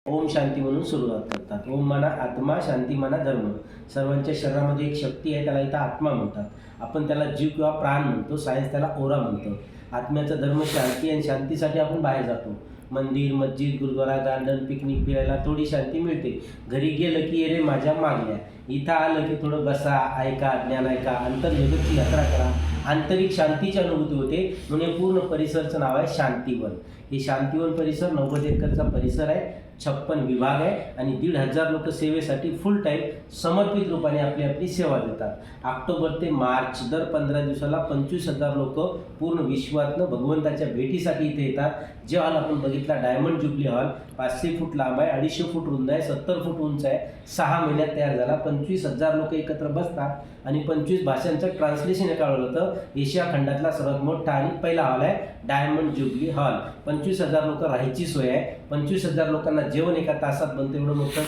ओम शांती म्हणून सुरुवात करतात. ओम म्हणा आत्मा, शांती म्हणा धर्म. सर्वांच्या शरीरामध्ये एक शक्ती आहे, त्याला इथं आत्मा म्हणतात. आपण त्याला जीव किंवा प्राण म्हणतो, सायन्स त्याला ओरा म्हणतो. आत्म्याचा धर्म शांती, आणि शांतीसाठी आपण बाहेर जातो. मंदिर, मस्जिद, गुरुद्वारा, गार्डन, पिकनिक फिरायला थोडी शांती मिळते. घरी गेलं की रे माझ्या मागल्या, इथं आलं की थोडं बसा, ऐका, ज्ञान ऐका, अंतर्जगतची यात्रा करा, आंतरिक शांतीची अनुभूती होते. म्हणून पूर्ण परिसरचं नाव आहे शांतीवन. हे शांतीवन परिसर 90 एकरचा परिसर आहे, 56 विभाग आहे, आणि 1,500 लोक सेवेसाठी फुल टाईम समर्पित रूपाने आपली सेवा देतात. ऑक्टोबर ते मार्च दर 15 दिवसाला 25,000 लोक पूर्ण विश्वातनं भगवंताच्या भेटीसाठी इथे येतात. जे हॉल आपण बघितला डायमंड जुबली हॉल 500 फूट लांब आहे, 250 फूट रुंद आहे, 70 फूट उंच आहे, 6 महिन्यात तयार झाला. 25,000 लोक एकत्र बसतात आणि 25 भाषांचं ट्रान्सलेशन एका वेळेला होतं. एशिया खंडातला सर्वात मोठा आणि पहिला हॉल आहे डायमंड जुबली हॉल. 25,000 लोक राहायची सोय आहे. 25,000 लोकांना जेवण एका तासात बनतं, एवढं मोठं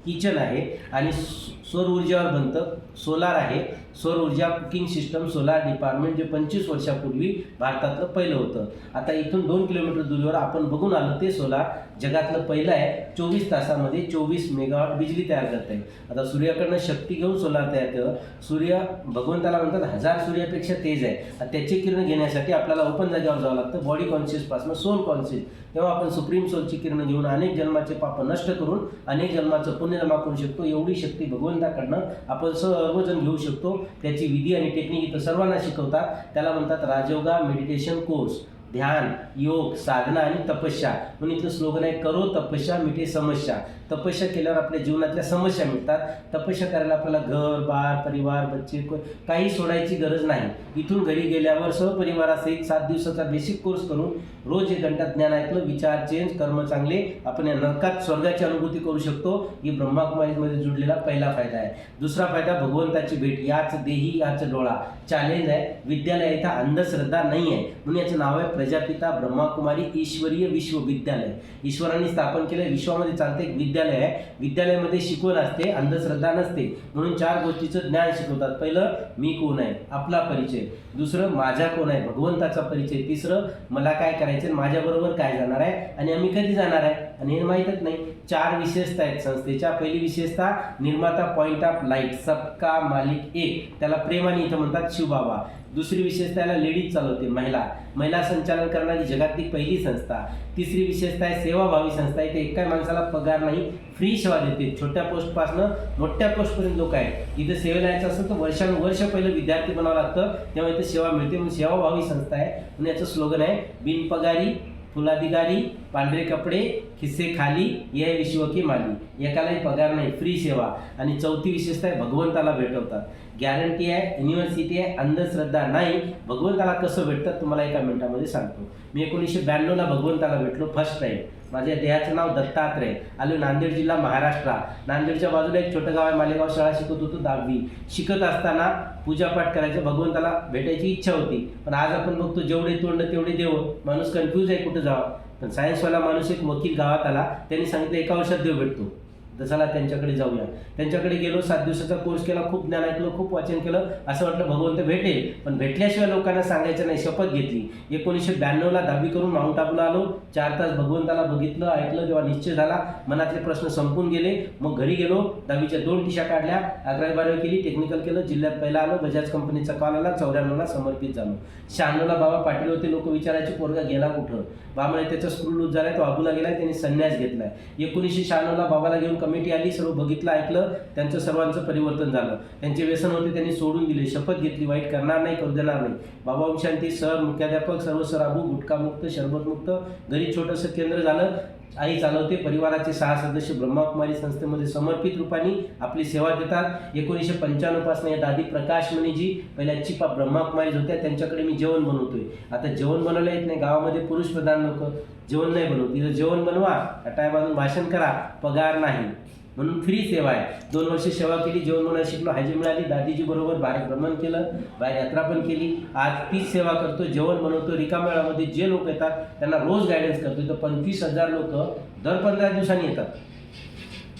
किचन आहे. आणि सौर ऊर्जेवर बनतं, सोलार आहे. सौर ऊर्जा कुकिंग सिस्टम सोलार डिपार्टमेंट, जे 25 वर्षापूर्वी भारतातलं पहिलं होतं. आता इथून 2 किलोमीटर दूरवर आपण बघून आलो ते सोलार जगातलं पहिलं आहे. 24 तासामध्ये 24 मेगावॉट बिजली तयार करत आहे. आता सूर्याकडनं शक्ती घेऊन सोलार तयार केलं. सूर्य भगवंताला म्हणतात 1000 सूर्यापेक्षा तेज आहे. त्याची किरण घेण्यासाठी आपल्याला ओपन जागेवर जावं लागतं. बॉडी कॉन्शियसपासून सोल कॉन्शियस, तेव्हा आपण सुप्रीम सोलची किरण घेऊन अनेक जन्माचे पाप नष्ट करून अनेक जन्माचं पुण्य जमा करू शकतो. एवढी शक्ती भगवंताकडनं आपण सर्वजण घेऊ शकतो. त्याची विधी आणि टेक्निक इथं सर्वांना शिकवतात. त्याला म्हणतात राजयोगा मेडिटेशन कोर्स. ध्यान, योग, साधना आणि तपस्या. म्हणून इथलं स्लोगन आहे करो तपस्या मिटे समस्या. तपस्या केल्यावर आपल्या जीवनातल्या समस्या मिळतात. तपस्या करायला आपल्याला घर, बार, परिवार, बच्चे काही सोडायची गरज नाही. इथून घरी गेल्यावर सहपरिवारासहित 7 दिवसाचा बेसिक कोर्स करून रोज 1 घंटा ज्ञान ऐकलं, विचार चेंज, कर्म चांगले, आपण या नरकात स्वर्गाची अनुभूती करू शकतो. ही ब्रह्माकुमारीमध्ये जुडलेला पहिला फायदा आहे. दुसरा फायदा भगवंताची भेट. याच देही याच डोळा चॅलेंज आहे. विद्यालय इथं अंधश्रद्धा नाही आहे, म्हणून याचं नाव आहे प्रजापिता ब्रह्माकुमारी ईश्वरीय विश्वविद्यालय. ईश्वरांनी स्थापन केलं, विश्वामध्ये चालते एक विद्यालय आहे. विद्यालयामध्ये शिकवण असते, अंधश्रद्धा नसते. म्हणून 4 गोष्टीचं ज्ञान शिकवतात. पहिलं मी कोण आहे, आपला परिचय. दुसरं माझा कोण आहे, भगवंताचा परिचय. तिसरं मला काय करायचं, माझ्याबरोबर काय जाणार आहे, आणि आम्ही कधी जाणार आहे, आणि हे माहीतच नाही. 4 विशेषता आहेत संस्थेच्या. पहिली विशेषता निर्माता पॉइंट ऑफ लाईट, सबका मालिक एक, त्याला प्रेमाने इथं म्हणतात शिवबाबा. दुसरी विशेषता याला लेडीज चालवते, महिला संचालन करणारी जगातली पहिली संस्था. तिसरी विशेषता आहे सेवाभावी संस्था. इथे एका माणसाला पगार नाही, फ्री सेवा देते. छोट्या पोस्टपासनं मोठ्या पोस्टपर्यंत लोक आहेत. इथं सेवेला यायचं असेल तर वर्षानुवर्ष पहिलं विद्यार्थी बनावं लागतं, तेव्हा इथं सेवा मिळते. म्हणून सेवाभावी संस्था आहे. म्हणून याचं स्लोगन आहे बिनपगारी फुलाधिकारी, पांढरे कपडे, खिस्से खाली, ये विश्व की माली. एकालाही पगार नाही, फ्री सेवा. आणि चौथी विशेषता आहे भगवंताला भेटवतात. गॅरंटी आहे, युनिव्हर्सिटी आहे, अंधश्रद्धा नाही. भगवंताला कसं भेटतात तुम्हाला एका मिनिटामध्ये सांगतो. मी 1992ला भगवंताला भेटलो फर्स्ट टाईम. माझ्या देहाचं नाव दत्तात्रय. आलो नांदेड जिल्हा, महाराष्ट्र. नांदेडच्या बाजूला एक छोटं गाव आहे, मालेगाव. शाळा शिकत होतो 10वी. शिकत असताना पूजापाठ करायचं, भगवंताला भेटायची इच्छा होती. पण आज आपण बघतो जेवढे तोंड तेवढे देव. माणूस कन्फ्यूज आहे कुठं जावं. पण सायन्सवाला माणूस एक वकील गावात आला, त्यांनी सांगितलं 1 वर्षात देव भेटतो. तर चला त्यांच्याकडे जाऊया. त्यांच्याकडे गेलो, 7 दिवसाचा कोर्स केला, खूप ज्ञान ऐकलं, खूप वाचन केलं. असं वाटलं भगवंत भेटेल, पण भेटल्याशिवाय लोकांना सांगायचं नाही. शपथ घेतली. 1992ला 10वी करून माउंट आबूला आलो. 4 तास भगवंताला बघितलं, ऐकलं. जेव्हा निश्चय झाला, मनातले प्रश्न संपून गेले. मग घरी गेलो, 10वीच्या 2 टिशा काढल्या, 11वी 12वी केली, टेक्निकल केलं, जिल्ह्यात पहिला आलो. बजाज कंपनीचा कॉल आला. 94ला समर्पित झालो. 96ला बाबा पाटील होते. लोक विचारायचे पोरगा गेला कुठं. बाबाने त्याचा स्क्रू लूज झालाय, तो आबूला गेलाय, त्यांनी संन्यास घेतलाय. 1996ला बाबाला घेऊन कमिटी आली, सर्व बघितलं, ऐकलं. त्यांचं सर्वांचं परिवर्तन झालं. त्यांचे व्यसन होते, त्यांनी सोडून दिले. शपथ घेतली, वाईट करणार नाही, करू देणार नाही. बाबा ओम शांती सर, मुख्याध्यापक, सर्व सर आबू, गुटखामुक्त, शरबतमुक्त. घरी छोटंसं केंद्र झालं. आई चालवते. परिवाराचे 6 सदस्य ब्रह्माकुमारी संस्थेमध्ये समर्पित रूपाने आपली सेवा देतात. 1995 पासून या दादी प्रकाश मणीजी पहिल्या चिपा ब्रह्माकुमारीज होत्या, त्यांच्याकडे मी जेवण बनवतोय. आता जेवण बनवलं येत नाही, गावामध्ये पुरुष प्रधान लोक जेवण नाही बनवत. तिथं जेवण बनवा, टायमातून भाषण करा, पगार नाही, म्हणून फ्री सेवा आहे. 2 वर्ष सेवा केली, जेवण बनवायला शिकलो, हायजी मिळाली. दादीजी बरोबर बाहेर भ्रमण केलं, बाहेर यात्रा पण केली. आज तीच सेवा करतो, जेवण बनवतो. रिकाम्या वेळामध्ये जे लोक येतात त्यांना रोज गायडन्स करतो. तर 25,000 लोक दर 15 दिवसांनी येतात.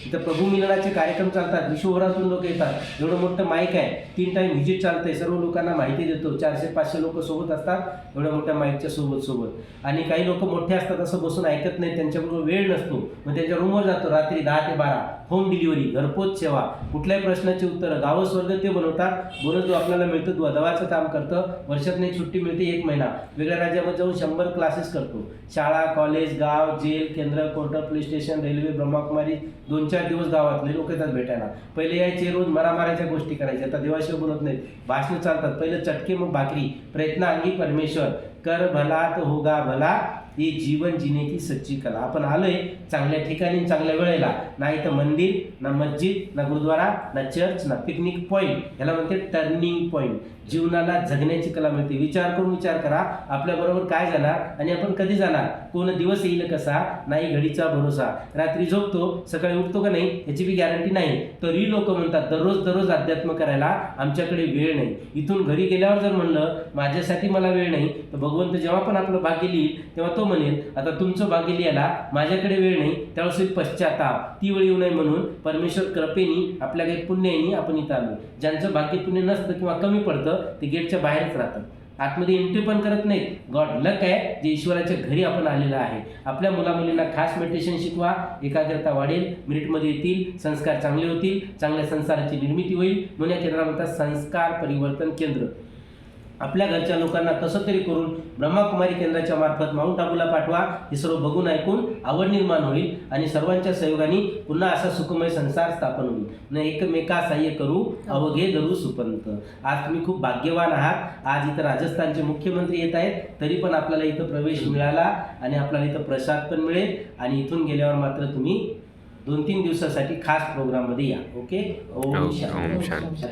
इथं प्रभू मिलनाचे कार्यक्रम चालतात, विश्वभरातून लोक येतात, एवढं मोठं माईक आहे, 3 टाईम व्हिजिट चालतंय, सर्व लोकांना माहिती देतो, 400-500 लोक सोबत असतात एवढ्या मोठ्या माईकच्या सोबत. आणि काही लोक मोठे असतात, असं बसून ऐकत नाही, त्यांच्याबरोबर वेळ नसतो, मग त्यांच्या रूमवर जातो रात्री 10 ते 12, होम डिलिव्हरी, घरपोच सेवा, कुठल्याही प्रश्नाची उत्तरं, गावं स्वर्ग ते बनवतात, बोनस आपल्याला मिळतं, दवाचं काम करतं, वर्षातून एक सुट्टी मिळते 1 महिना, वेगळ्या राज्यामध्ये जाऊन 100 क्लासेस करतो, शाळा, कॉलेज, गाव, जेल, केंद्र, court, police station, railway, Brahmakumari, 2-4 दिवस गावातले लोक येतात भेटायला. पहिले यायचे रोज मारामारायच्या गोष्टी करायच्या, आता देवाशिवाय बोलत नाहीत, भाषणं चालतात, पहिलं चटके मग भाकरी, प्रयत्नांगी परमेश्वर, कर भला तो होगा भला, ही जीवन जीने की सच्ची कला. आपण आलोय चांगल्या ठिकाणी, चांगल्या वेळेला, नाही तर मंदिर ना मस्जिद ना गुरुद्वारा ना चर्च ना पिकनिक पॉईंट, ह्याला म्हणते टर्निंग पॉईंट. जीवनाला जगण्याची कला मिळते. विचार करून विचार करा, आपल्याबरोबर काय जाणार आणि आपण कधी जाणार, कोण दिवस येईल कसा, नाही घडीचा भरोसा, रात्री झोपतो सकाळी उठतो का नाही याची बी गॅरंटी नाही. तरी लोक म्हणतात दररोज अध्यात्म करायला आमच्याकडे वेळ नाही. इथून घरी गेल्यावर जर म्हणलं माझ्यासाठी मला वेळ नाही, तर भगवंत जेव्हा पण आपलं भाग्य लिहिल तेव्हा तो म्हणेल आता तुमचं भाग्य लिहायला माझ्याकडे वेळ नाही, त्यावेळेस पश्चाताप, ती वेळ येऊ नये म्हणून परमेश्वर कृपेनी आपल्या काही पुण्यानी आपण इथं आलो. ज्यांचं भाग्य पुण्य नसतं किंवा कमी पडतं ते गेटच्या बाहेरच राहतात, आतमध्ये एंट्री पण करत नाहीत. गॉड लक आहे जे ईश्वराच्या घरी आपण आलेलं आहे. आपल्या मुलामुलींना खास मेडिटेशन शिकवा, एकाग्रता वाढेल, मेरिटमध्ये येतील, संस्कार चांगले होतील, चांगल्या संसाराची निर्मिती होईल. म्हणून या केंद्राला म्हणतात संस्कार परिवर्तन केंद्र. आपल्या घरच्या लोकांना कसं तरी करून ब्रह्मकुमारी केंद्राच्या मार्फत माउंट आबूला पाठवा. हे सर्व बघून ऐकून आवड निर्माण होईल आणि सर्वांच्या सहयोगाने पुन्हा असा सुखमय संसार स्थापन होईल. न एकमेका सहाय्य करू अवघे धरू सुपंत. आज तुम्ही खूप भाग्यवान आहात. आज इथं राजस्थानचे मुख्यमंत्री येत आहेत, तरी पण आपल्याला इथं प्रवेश मिळाला आणि आपल्याला इथं प्रसाद पण मिळेल. आणि इथून गेल्यावर मात्र तुम्ही 2-3 दिवसासाठी खास प्रोग्राममध्ये या. ओके. ओम शांती.